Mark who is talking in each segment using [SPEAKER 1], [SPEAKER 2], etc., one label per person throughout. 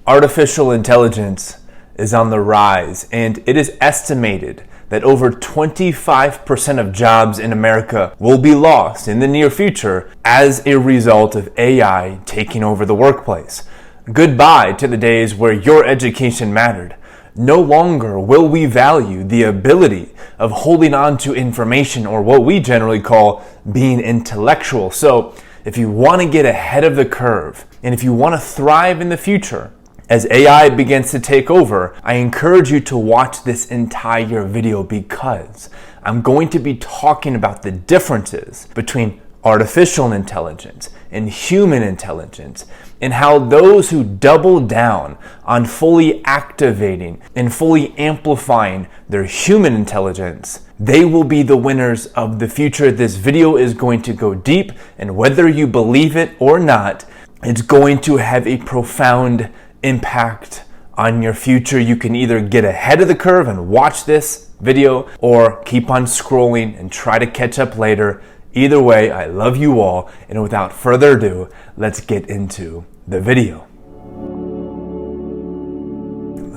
[SPEAKER 1] Artificial intelligence is on the rise, and it is estimated that over 25% of jobs in America will be lost in the near future as a result of AI taking over the workplace. Goodbye to the days where your education mattered. No longer will we value the ability of holding on to information, or what we generally call being intellectual. So if you want to get ahead of the curve, and if you want to thrive in the future, as AI begins to take over, I encourage you to watch this entire video, because I'm going to be talking about the differences between artificial intelligence and human intelligence, and how those who double down on fully activating and fully amplifying their human intelligence, they will be the winners of the future. This video is going to go deep, and whether you believe it or not, it's going to have a profound impact on your future. You can either get ahead of the curve and watch this video, or keep on scrolling and try to catch up later. Either way, I love you all, and without further ado, let's get into the video.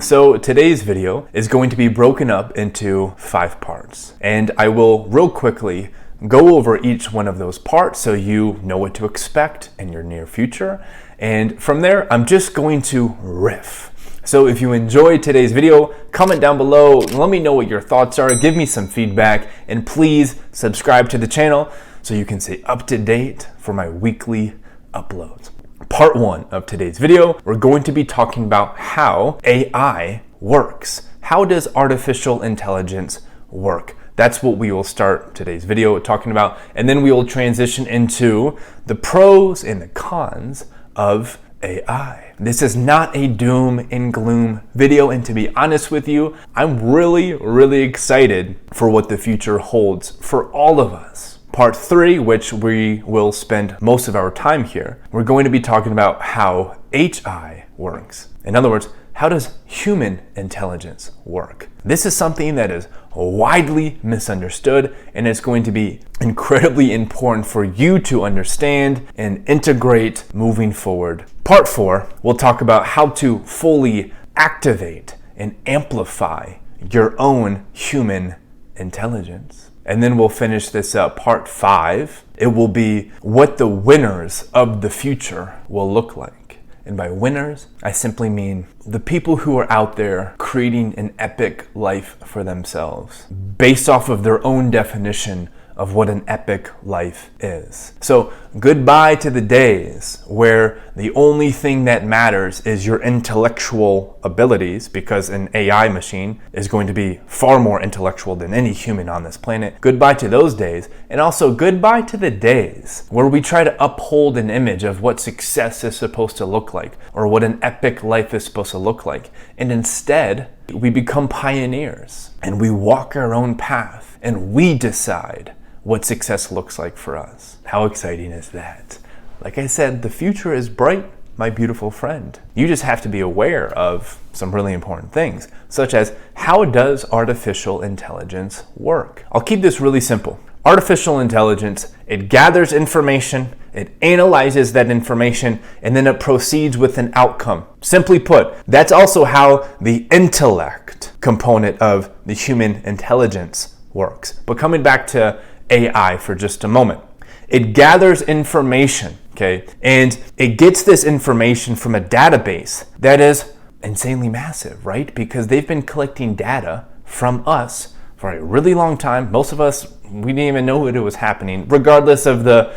[SPEAKER 1] So today's video is going to be broken up into 5 parts, and I will real quickly go over each one of those parts so you know what to expect in your near future. And from there, I'm just going to riff. So if you enjoyed today's video, comment down below, let me know what your thoughts are, give me some feedback, and please subscribe to the channel so you can stay up to date for my weekly uploads. Part 1 of today's video, we're going to be talking about how AI works. How does artificial intelligence work? That's what we will start today's video talking about, and then we will transition into the pros and the cons of AI. This is not a doom and gloom video, and to be honest with you, I'm really excited for what the future holds for all of us. Part 3, which we will spend most of our time here, we're going to be talking about how HI works. In other words, how does human intelligence work? This is something that is widely misunderstood, and it's going to be incredibly important for you to understand and integrate moving forward. Part 4, we'll talk about how to fully activate and amplify your own human intelligence. And then we'll finish this up. Part 5, it will be what the winners of the future will look like. And by winners, I simply mean the people who are out there creating an epic life for themselves based off of their own definition of what an epic life is. So goodbye to the days where the only thing that matters is your intellectual abilities, because an AI machine is going to be far more intellectual than any human on this planet. Goodbye to those days, and also goodbye to the days where we try to uphold an image of what success is supposed to look like, or what an epic life is supposed to look like. And instead, we become pioneers, and we walk our own path, and we decide what success looks like for us. How exciting is that? Like I said, the future is bright, my beautiful friend. You just have to be aware of some really important things, such as how does artificial intelligence work? I'll keep this really simple. Artificial intelligence, it gathers information, it analyzes that information, and then it proceeds with an outcome. Simply put, that's also how the intellect component of the human intelligence works. But coming back to AI for just a moment. It gathers information, okay? And it gets this information from a database that is insanely massive, right? Because they've been collecting data from us for a really long time. Most of us, we didn't even know it was happening, regardless of the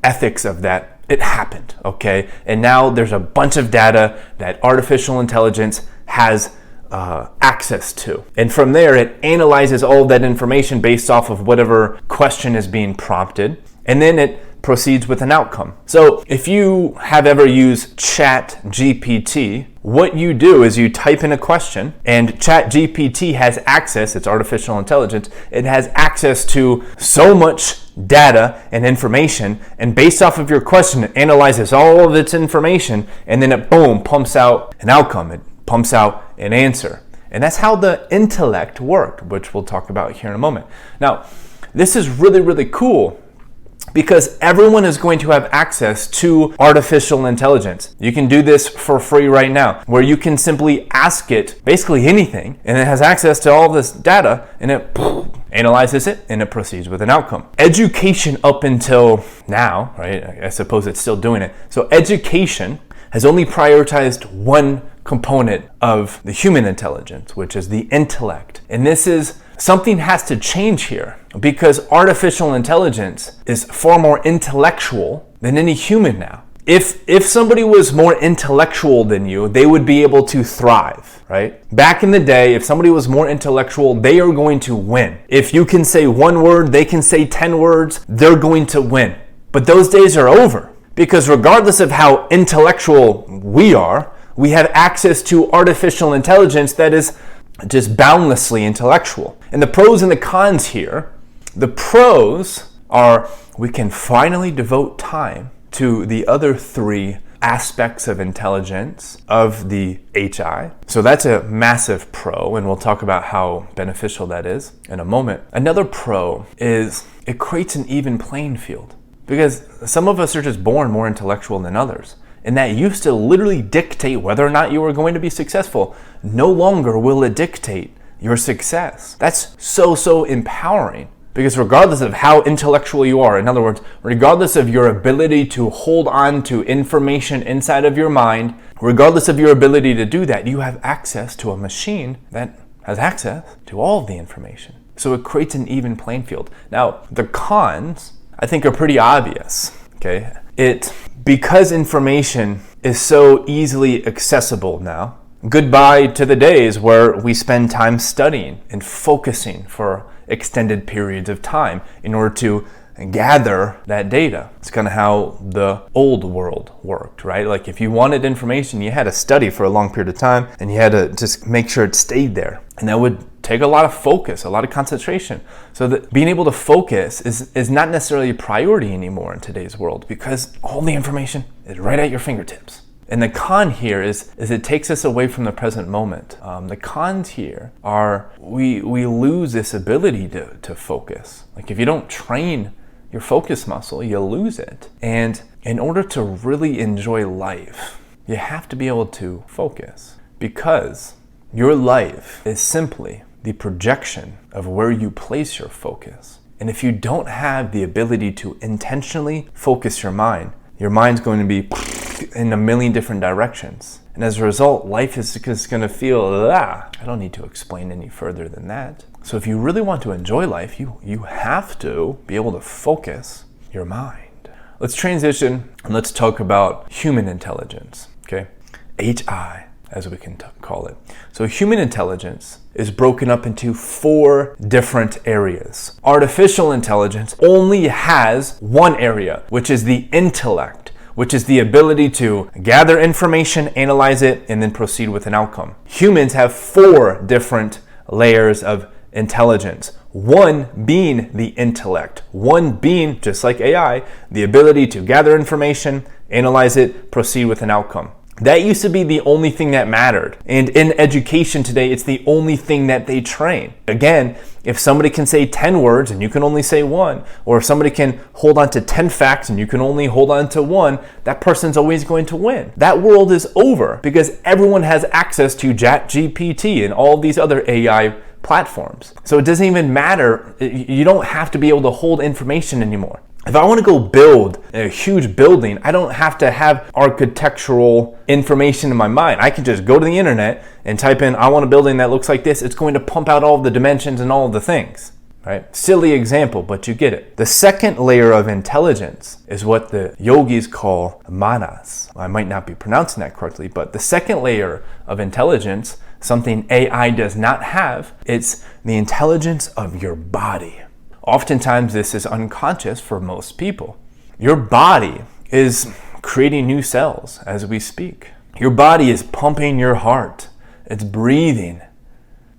[SPEAKER 1] ethics of that. It happened, okay? And now there's a bunch of data that artificial intelligence has access to. And from there, it analyzes all of that information based off of whatever question is being prompted, and then it proceeds with an outcome. So if you have ever used ChatGPT, what you do is you type in a question, and ChatGPT has access, it's artificial intelligence, it has access to so much data and information, and based off of your question, it analyzes all of its information, and then it, boom, pumps out an outcome. It pumps out an answer. And that's how the intellect worked, which we'll talk about here in a moment. Now, this is really cool Because everyone is going to have access to artificial intelligence. You can do this for free right now, where you can simply ask it basically anything, and it has access to all this data, and it analyzes it, and it proceeds with an outcome. Education up until now, right? I suppose it's still doing it. So education has only prioritized one component of the human intelligence, which is the intellect. And this is something has to change here, because artificial intelligence is far more intellectual than any human now. If somebody was more intellectual than you, they would be able to thrive, right? Back in the day, if somebody was more intellectual, they are going to win. If you can say one word, they can say 10 words, they're going to win. But those days are over, because regardless of how intellectual we are, we have access to artificial intelligence that is just boundlessly intellectual. And the pros and the cons here, the pros are we can finally devote time to the other three aspects of intelligence of the HI. So that's a massive pro, and we'll talk about how beneficial that is in a moment. Another pro is it creates an even playing field, because some of us are just born more intellectual than others. And that used to literally dictate whether or not you were going to be successful. No longer will it dictate your success. That's so empowering, because regardless of how intellectual you are, in other words, regardless of your ability to hold on to information inside of your mind, regardless of your ability to do that, you have access to a machine that has access to all of the information. So it creates an even playing field. Now, the cons, I think, are pretty obvious, okay? Because information is so easily accessible now, goodbye to the days where we spend time studying and focusing for extended periods of time in order to gather that data. It's kind of how the old world worked, right? Like if you wanted information, you had to study for a long period of time, and you had to just make sure it stayed there. And that would take a lot of focus, a lot of concentration. So that being able to focus is not necessarily a priority anymore in today's world, because all the information is right at your fingertips. And the con here is it takes us away from the present moment. The cons here are we lose this ability to focus. Like if you don't train your focus muscle, you lose it. And in order to really enjoy life, you have to be able to focus, because your life is simply the projection of where you place your focus. And if you don't have the ability to intentionally focus your mind's going to be in a million different directions. And as a result, life is just going to feel, I don't need to explain any further than that. So if you really want to enjoy life, you have to be able to focus your mind. Let's transition and let's talk about human intelligence, okay? HI, as we can call it. So human intelligence is broken up into 4 different areas. Artificial intelligence only has one area, which is the intellect, which is the ability to gather information, analyze it, and then proceed with an outcome. Humans have 4 different layers of intelligence. One being the intellect. One being, just like AI, the ability to gather information, analyze it, proceed with an outcome. That used to be the only thing that mattered. And in education today, it's the only thing that they train. Again, if somebody can say 10 words and you can only say 1, or if somebody can hold on to 10 facts and you can only hold on to 1, that person's always going to win. That world is over, because everyone has access to ChatGPT and all these other AI platforms. So it doesn't even matter. You don't have to be able to hold information anymore. If I want to go build a huge building, I don't have to have architectural information in my mind. I can just go to the internet and type in, I want a building that looks like this. It's going to pump out all of the dimensions and all of the things, right? Silly example, but you get it. The second layer of intelligence is what the yogis call manas. I might not be pronouncing that correctly, but the second layer of intelligence, something AI does not have, it's the intelligence of your body. Oftentimes, this is unconscious for most people. Your body is creating new cells as we speak. Your body is pumping your heart. It's breathing.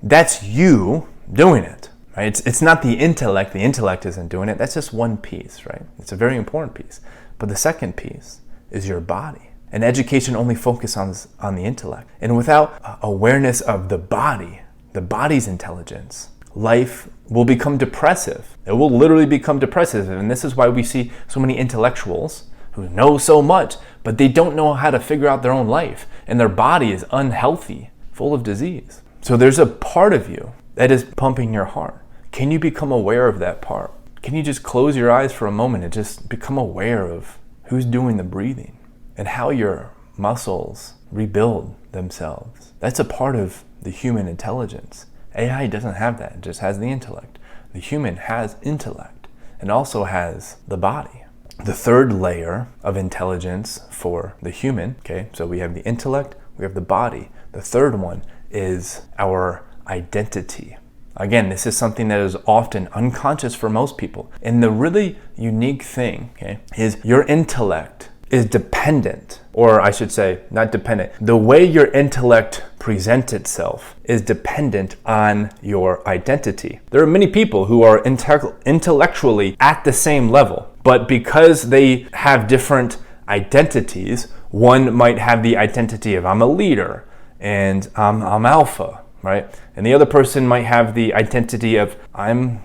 [SPEAKER 1] That's you doing it, right? It's not the intellect. The intellect isn't doing it. That's just one piece, right? It's a very important piece. But the second piece is your body. And education only focuses on the intellect. And without awareness of the body's intelligence, life will become depressive. It will literally become depressive. And this is why we see so many intellectuals who know so much, but they don't know how to figure out their own life. And their body is unhealthy, full of disease. So there's a part of you that is pumping your heart. Can you become aware of that part? Can you just close your eyes for a moment and just become aware of who's doing the breathing and how your muscles rebuild themselves? That's a part of the human intelligence. AI doesn't have that, it just has the intellect. The human has intellect and also has the body. The third layer of intelligence for the human, okay, so we have the intellect, we have the body. The third one is our identity. Again, this is something that is often unconscious for most people. And the really unique thing, okay, is your intellect is dependent, or I should say, not dependent. The way your intellect presents itself is dependent on your identity. There are many people who are intellectually at the same level, but because they have different identities, one might have the identity of I'm a leader and I'm alpha, right? And the other person might have the identity of I'm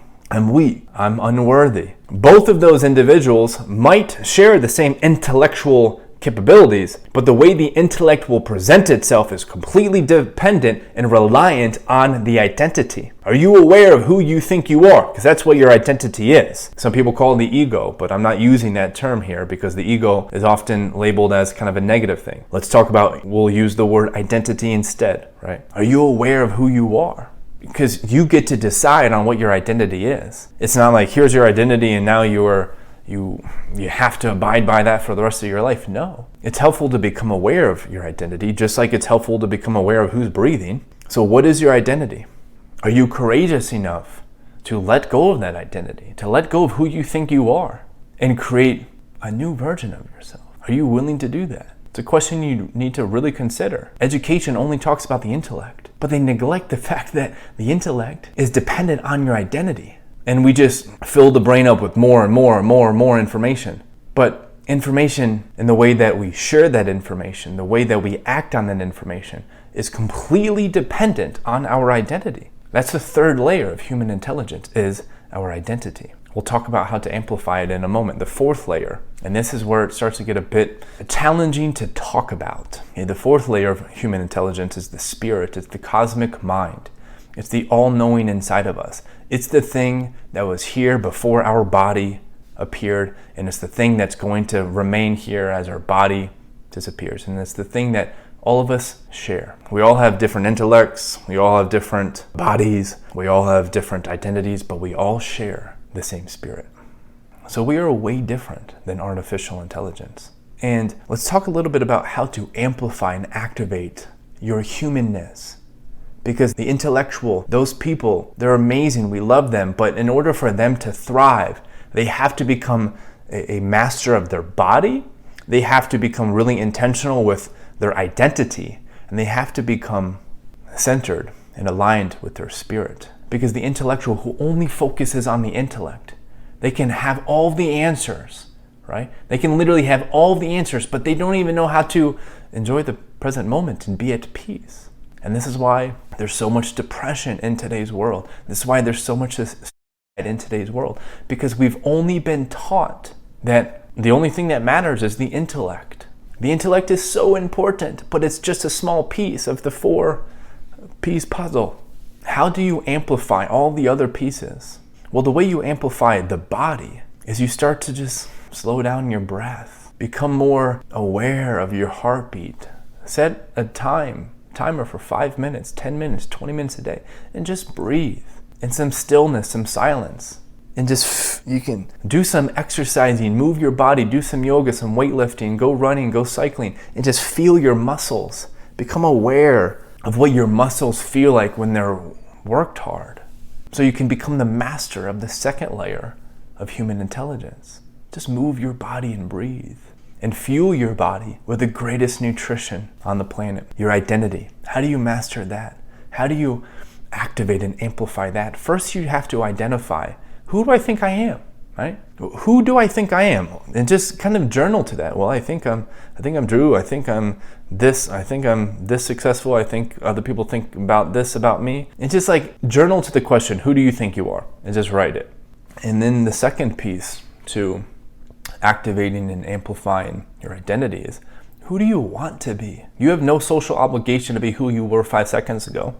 [SPEAKER 1] weak, I'm unworthy. Both of those individuals might share the same intellectual capabilities, but the way the intellect will present itself is completely dependent and reliant on the identity. Are you aware of who you think you are? Because that's what your identity is. Some people call it the ego, but I'm not using that term here because the ego is often labeled as kind of a negative thing. Let's talk about, we'll use the word identity instead, right? Are you aware of who you are? Because you get to decide on what your identity is. It's not like here's your identity and now you have to abide by that for the rest of your life. No. It's helpful to become aware of your identity, just like it's helpful to become aware of who's breathing. So what is your identity? Are you courageous enough to let go of that identity, to let go of who you think you are and create a new version of yourself? Are you willing to do that? It's a question you need to really consider. Education only talks about the intellect, but they neglect the fact that the intellect is dependent on your identity. And we just fill the brain up with more and more and more and more information. But information and the way that we share that information, the way that we act on that information is completely dependent on our identity. That's the third layer of human intelligence, is our identity. We'll talk about how to amplify it in a moment. The fourth layer, and this is where it starts to get a bit challenging to talk about. Okay, the fourth layer of human intelligence is the spirit. It's the cosmic mind. It's the all-knowing inside of us. It's the thing that was here before our body appeared, and it's the thing that's going to remain here as our body disappears. And it's the thing that all of us share. We all have different intellects, we all have different bodies, we all have different identities, but we all share the same spirit. So we are way different than artificial intelligence. And let's talk a little bit about how to amplify and activate your humanness. Because the intellectual, those people, they're amazing, we love them, but in order for them to thrive, they have to become a master of their body, they have to become really intentional with their identity, and they have to become centered and aligned with their spirit. Because the intellectual who only focuses on the intellect, they can have all the answers, right? They can literally have all the answers, but they don't even know how to enjoy the present moment and be at peace. And this is why there's so much depression in today's world. This is why there's so much suicide in today's world. Because we've only been taught that the only thing that matters is the intellect. The intellect is so important, but it's just a small piece of the 4-piece puzzle. How do you amplify all the other pieces? Well, the way you amplify the body is you start to just slow down your breath. Become more aware of your heartbeat. Set a timer for 5 minutes, 10 minutes, 20 minutes a day, and just breathe. And some stillness, some silence. And just, you can do some exercising, move your body, do some yoga, some weightlifting, go running, go cycling, and just feel your muscles. Become aware of what your muscles feel like when they're worked hard. So you can become the master of the second layer of human intelligence. Just move your body and breathe. And fuel your body with the greatest nutrition on the planet, your identity. How do you master that? How do you activate and amplify that? First, you have to identify, who do I think I am? right? Who do I think I am? And just kind of journal to that. Well, I think I'm Drew. I think I'm this. I think I'm this successful. I think other people think about this about me. And just like journal to the question, who do you think you are? And just write it. And then the second piece to activating and amplifying your identity is, who do you want to be? You have no social obligation to be who you were 5 seconds ago.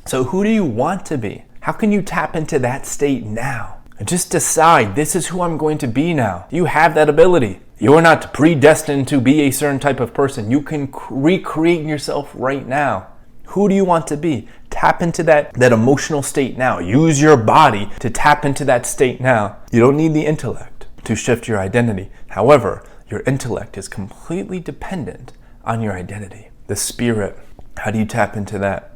[SPEAKER 1] So who do you want to be? How can you tap into that state now? Just decide, this is who I'm going to be now. You have that ability. You're not predestined to be a certain type of person. You can recreate yourself right now. Who do you want to be? Tap into that emotional state now. Use your body to tap into that state now. You don't need the intellect to shift your identity. However, your intellect is completely dependent on your identity. The spirit, how do you tap into that?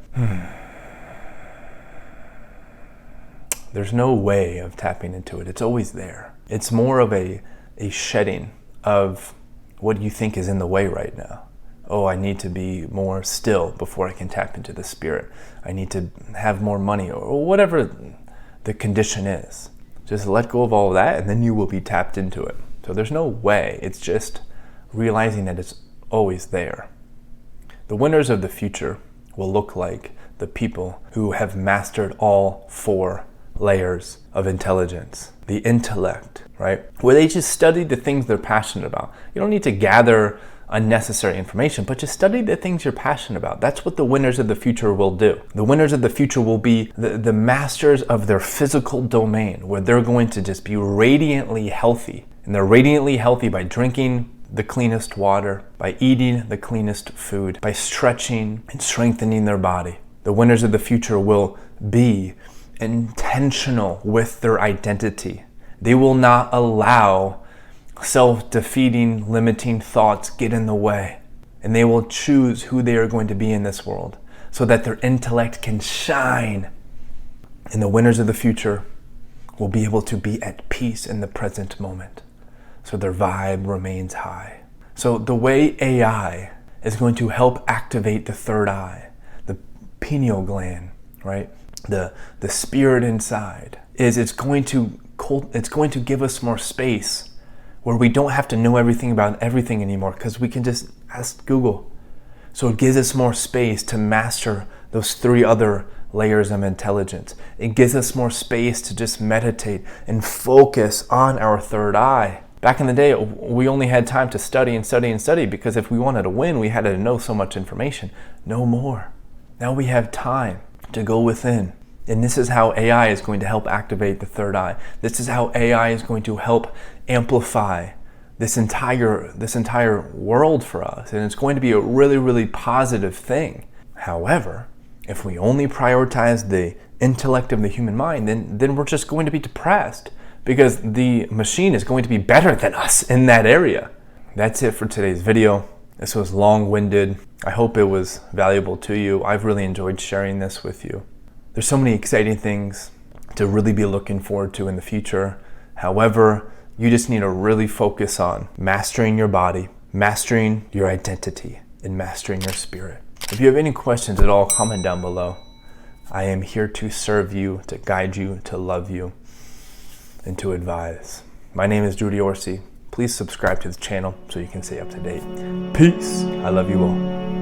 [SPEAKER 1] There's no way of tapping into it. It's always there. It's more of a shedding of what you think is in the way right now. Oh, I need to be more still before I can tap into the spirit. I need to have more money, or whatever the condition is. Just let go of all of that, and then you will be tapped into it. So there's no way. It's just realizing that it's always there. The winners of the future will look like the people who have mastered all 4 layers of intelligence. The intellect, right? Where they just study the things they're passionate about. You don't need to gather unnecessary information, but just study the things you're passionate about. That's what the winners of the future will do. The winners of the future will be the masters of their physical domain, where they're going to just be radiantly healthy. And they're radiantly healthy by drinking the cleanest water, by eating the cleanest food, by stretching and strengthening their body. The winners of the future will be intentional with their identity. They will not allow self-defeating, limiting thoughts get in the way. And they will choose who they are going to be in this world so that their intellect can shine. And the winners of the future will be able to be at peace in the present moment, so their vibe remains high. So the way AI is going to help activate the third eye, the pineal gland, right? The spirit inside, is it's going to give us more space where we don't have to know everything about everything anymore, because we can just ask Google. So it gives us more space to master those 3 other layers of intelligence. It gives us more space to just meditate and focus on our third eye. Back in the day, we only had time to study and study and study, because if we wanted to win, we had to know so much information. No more. Now we have time to go within. And this is how AI is going to help activate the third eye. This is how AI is going to help amplify this entire world for us. And it's going to be a really, really positive thing. However, if we only prioritize the intellect of the human mind, then we're just going to be depressed, because the machine is going to be better than us in that area. That's it for today's video. This was long-winded. I hope it was valuable to you. I've really enjoyed sharing this with you. There's so many exciting things to really be looking forward to in the future. However, you just need to really focus on mastering your body, mastering your identity, and mastering your spirit. If you have any questions at all, comment down below. I am here to serve you, to guide you, to love you, and to advise. My name is Drew Orsi. Please subscribe to the channel so you can stay up to date. Peace. I love you all.